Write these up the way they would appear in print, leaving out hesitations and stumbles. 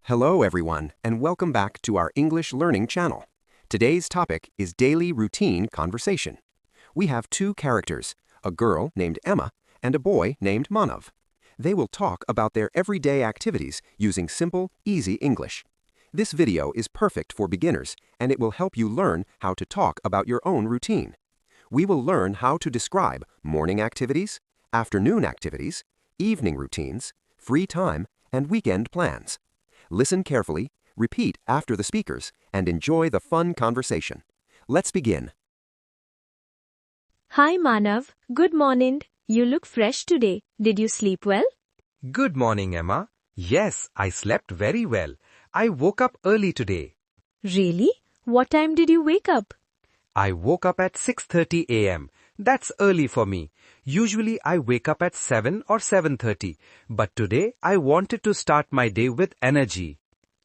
Hello everyone, and welcome back to our English learning channel. Today's topic is daily routine conversation. We have two characters, a girl named Emma and a boy named Manav. They will talk about their everyday activities using simple, easy English. This video is perfect for beginners, and it will help you learn how to talk about your own routine. We will learn how to describe morning activities, afternoon activities, evening routines, free time, and weekend plans. Listen carefully, repeat after the speakers, and enjoy the fun conversation. Let's begin. Hi Manav, good morning. You look fresh today. Did you sleep well? Good morning, Emma. Yes, I slept very well. I woke up early today. Really? What time did you wake up? I woke up at 6:30 a.m. That's early for me. Usually I wake up at 7 or 7:30, but today I wanted to start my day with energy.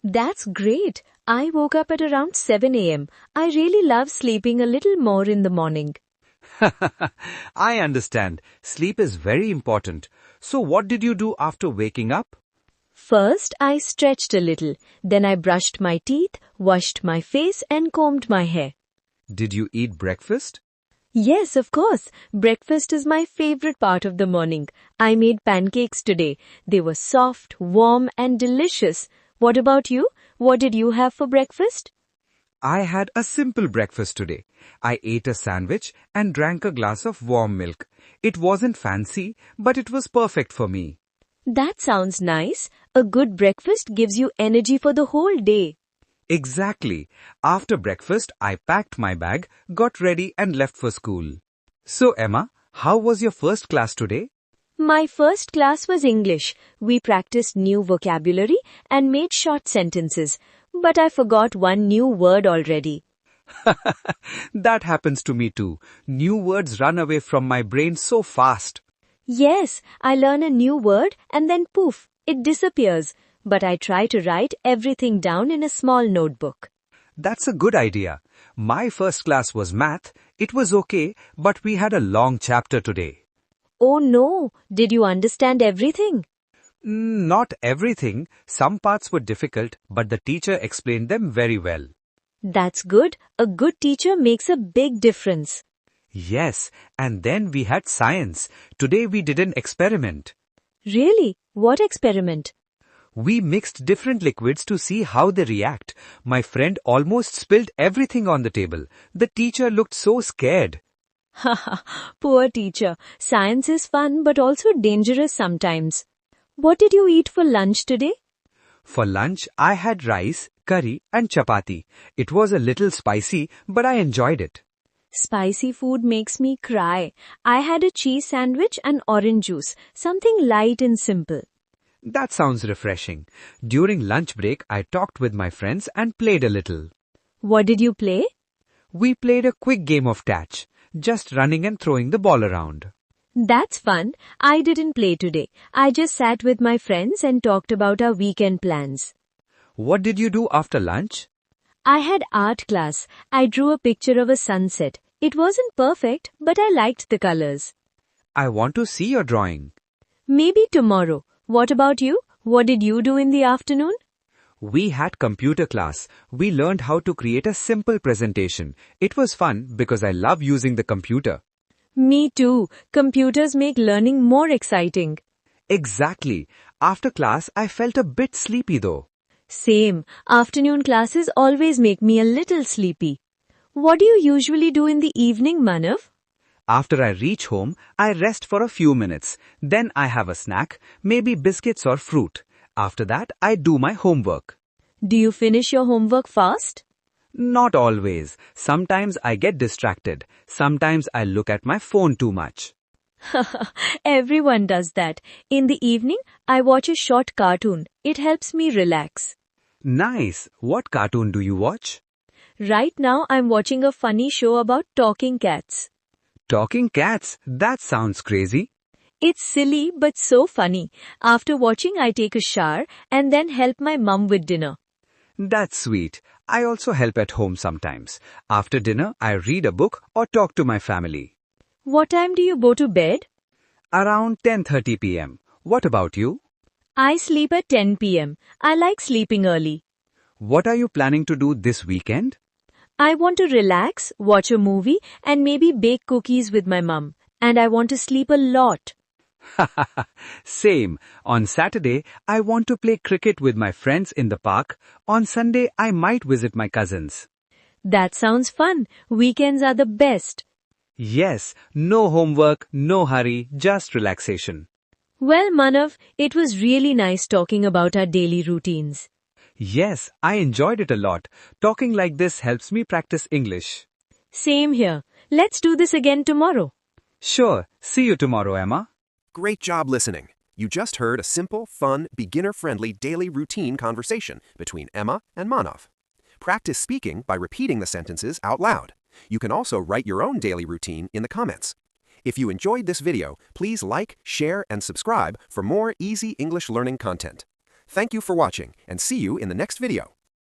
That's great. I woke up at around 7 a.m. I really love sleeping a little more in the morning. I understand. Sleep is very important. So what did you do after waking up? First, I stretched a little. Then I brushed my teeth, washed my face and combed my hair. Did you eat breakfast? Yes, of course. Breakfast is my favorite part of the morning. I made pancakes today. They were soft, warm and delicious. What about you? What did you have for breakfast? I had a simple breakfast today. I ate a sandwich and drank a glass of warm milk. It wasn't fancy, but it was perfect for me. That sounds nice. A good breakfast gives you energy for the whole day. Exactly. After breakfast, I packed my bag, got ready and left for school. So Emma, how was your first class today? My first class was English. We practiced new vocabulary and made short sentences. But I forgot one new word already. That happens to me too. New words run away from my brain so fast. Yes, I learn a new word and then poof, it disappears. But I try to write everything down in a small notebook. That's a good idea. My first class was math. It was okay, but we had a long chapter today. Oh no, did you understand everything? Not everything. Some parts were difficult, but the teacher explained them very well. That's good. A good teacher makes a big difference. Yes, and then we had science. Today we did an experiment. Really? What experiment? We mixed different liquids to see how they react. My friend almost spilled everything on the table. The teacher looked so scared. Haha, poor teacher. Science is fun but also dangerous sometimes. What did you eat for lunch today? For lunch, I had rice, curry and chapati. It was a little spicy, but I enjoyed it. Spicy food makes me cry. I had a cheese sandwich and orange juice, something light and simple. That sounds refreshing. During lunch break, I talked with my friends and played a little. What did you play? We played a quick game of catch, just running and throwing the ball around. That's fun. I didn't play today. I just sat with my friends and talked about our weekend plans. What did you do after lunch? I had art class. I drew a picture of a sunset. It wasn't perfect, but I liked the colors. I want to see your drawing. Maybe tomorrow. What about you? What did you do in the afternoon? We had computer class. We learned how to create a simple presentation. It was fun because I love using the computer. Me too. Computers make learning more exciting. Exactly. After class, I felt a bit sleepy though. Same. Afternoon classes always make me a little sleepy. What do you usually do in the evening, Manav? After I reach home, I rest for a few minutes. Then I have a snack, maybe biscuits or fruit. After that, I do my homework. Do you finish your homework fast? Not always. Sometimes I get distracted. Sometimes I look at my phone too much. Everyone does that. In the evening, I watch a short cartoon. It helps me relax. Nice. What cartoon do you watch? Right now, I'm watching a funny show about talking cats. Talking cats? That sounds crazy. It's silly but so funny. After watching, I take a shower and then help my mum with dinner. That's sweet. I also help at home sometimes. After dinner, I read a book or talk to my family. What time do you go to bed? Around 10:30 p.m. What about you? I sleep at 10 p.m. I like sleeping early. What are you planning to do this weekend? I want to relax, watch a movie, and maybe bake cookies with my mum. And I want to sleep a lot. Same. On Saturday, I want to play cricket with my friends in the park. On Sunday, I might visit my cousins. That sounds fun. Weekends are the best. Yes, no homework, no hurry, just relaxation. Well, Manav, it was really nice talking about our daily routines. Yes, I enjoyed it a lot. Talking like this helps me practice English. Same here. Let's do this again tomorrow. Sure. See you tomorrow, Emma. Great job listening. You just heard a simple, fun, beginner-friendly daily routine conversation between Emma and Manav. Practice speaking by repeating the sentences out loud. You can also write your own daily routine in the comments. If you enjoyed this video, please like, share, and subscribe for more easy English learning content. Thank you for watching, and see you in the next video.